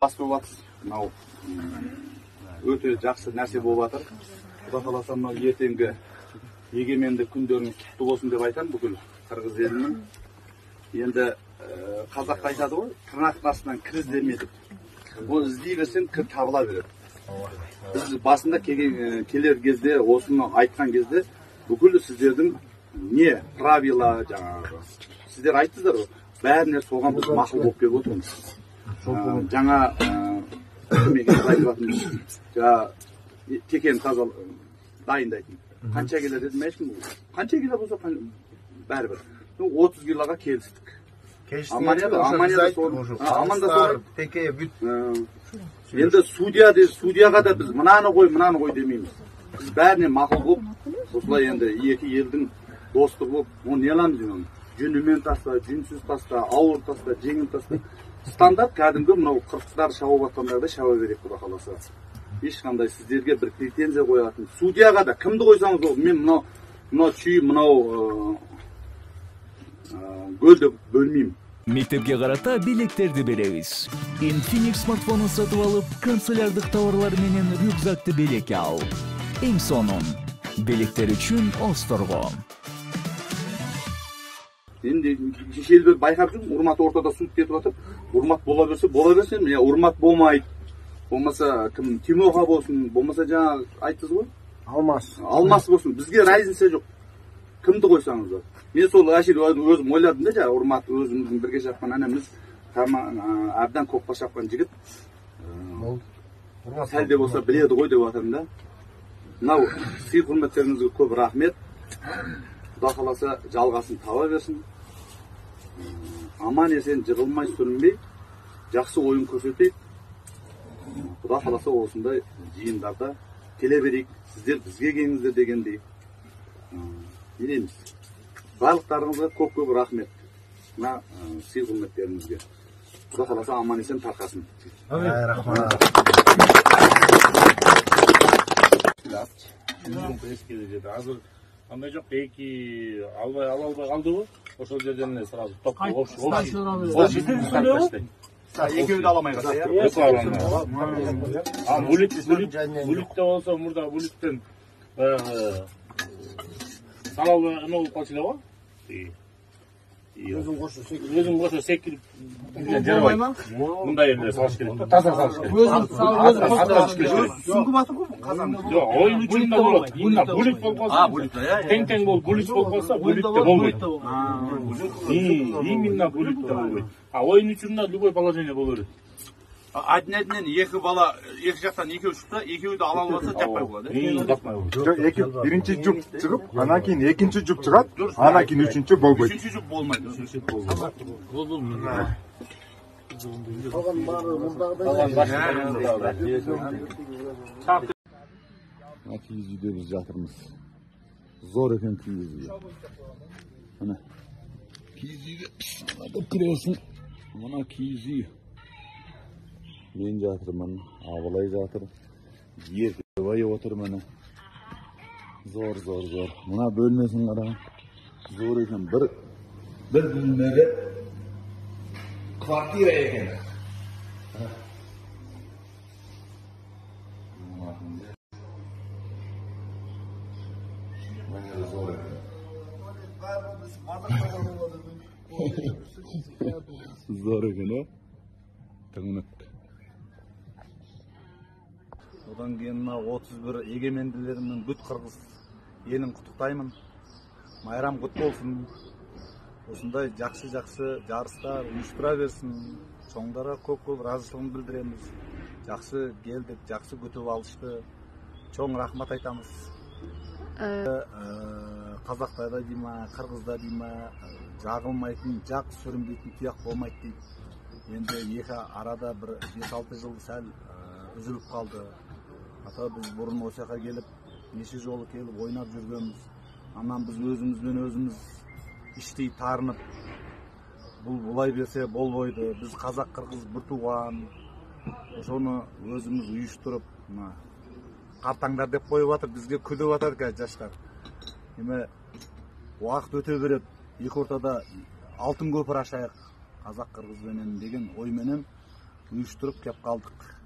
Басып жатыр. Мынау өте жақсы нәрсе болып жатыр. Құда қаласа мынау ертеңгі егеменді күндеріңіз құтты болсын деп айтамын бүкіл қырғыз елінің. Енді қазақта айтады ғой, тырнақтың астынан кір іздеме деп. Оны іздей берсең кір табыла береді. Біз басында келер кезде, осыны айтқан кезде бүкіл сіздердің не правила жаңағы сіздер айттыңыздар ғой, бәріне соған біз мақұл болып келіп отырмыз. Жаңа текені таза дайындайтын. Қанша келер дедім айтшым, қанша келер болса бәрібір. 30 килоға келістік. Енді судьяға да біз мынаны қой демейміз. Біз бәріне мақұл болып, осылай енді екі елдің достығы болып, оны не аламыз деймін. Жүнімен таста, жүнсіз таста, ауыр таста, жеңіл таста. Стандарт кәдімгі мынау қырқыстар шауып атқандағыдай шауа берек құда қаласа. Ешқандай сіздерге бір претензия қоятын. Судьяға да кімді қойсаңыз ол, мен мынау чүй, мынау гөлді бөлмеймін. Мектепке қарата билектерді береміз. Infinix смартфонын сатып алып, канцелярдық товарлар менен рюкзакты белекке ал. Ең сонун, белектер үшін Осторго. Енді шешелбек байқап жүрмін, Урмат ортада суыт кетіп атып, Урмат бола берсен, Урмат болмайды. Болмаса кім Тимоха болсын, болмаса жаңа айттыңыз ғой? Алмас болсын. Бізге разница жоқ. Кімді қойсаңыз. Мен сол әшір өзім ойладым да, Урмат өзіміздің бірге шапқан анамыз, әбден көкпа шапқан жігіт. Сәл де болса біледі ғой деп атырмын да. Мынау сый құрметтеріңізге көп рахмет. Құда қаласа жалғасын таба берсін. Аман есен жығылмай сүрінбей, жақсы ойын көрсетейік. Құда қаласа осындай жиындарда келе берейік. Сіздер бізге келіңіздер дегендей. Елеміз. Барлықтарыңызға көп рахмет. Мына сый құрметтеріңізге. Құда қаласа аман есен тарқасын. Андай жоқ, екі албай қалды ғой, ошол жерден сразу топ Екеуді аламай қалса, булитте болса, мұрда булиттен салалы үні болып қалшылы ғой. Өзің қошу секіліп жарбай. Мұнда енді салыш керек. Таза салыш керек. Сүңгіп атыр ғой қазанды. Жоқ, ойын үшінде болады. Булит болып қалса, тең болып булит болып қалса, булитте болмайды. Именно булитте болмайды. Ойын үшінде любой положение болу. Аднеден екі бала, екі жақтан екеу шықса, екеуді ала алса жаппай болады. Бірінші жүк шығып, анан кейін екінші жүк шығады, анан кейін үшінші болмайды. Үшінші жүк болмайды. Киіз үйде біз жатырмыз. Зор екен киіз үйде. Мына киіз үйге кіресің. Мына киіз үй. Мен жатырмын, Абылай жатыр. Еркебай отыр міне. Зор. Мына бөлмесін қараған. Зор екен. Бір бөлмеге квартира екен. Зор екен. Зор екен, о? Тыңнық. Одан кейін 31 егеменділерімнің бүт қырғыз елін құттықтаймын. Майрам құтты болсын. Осындай жақсы жарыстар ұйыштыра берсін. Соңдарға көп разышылығын білдіреміз. Жақсы келдік, жақсы күтіп алышты. Чоң рахмат айтамыз. Қазақтарда дейма, қырғызда дейма, жағылмайтын, жақ сүрінбейтін тұяқ болмайды дейді. Енді екі арада бір 5-6 жыл сәл үзіліп қалды. Ата біз бұрын осыяққа келіп, неше жолы келіп ойнап жүргенбіз. Анан біз өзімізбен өзіміз іштей тарынып, бұл бұлай берсе болбойды. Біз қазақ қырғыз бір туған. Соны өзіміз ұйыштырып, қартаңдар деп қойып атыр, бізге күліп атыр кәз жаштар. Уақыт өте береді. Екі ортада алтын көпір ашайық қазақ қырғызбенен деген ойменен уюштуруп кеп калдык.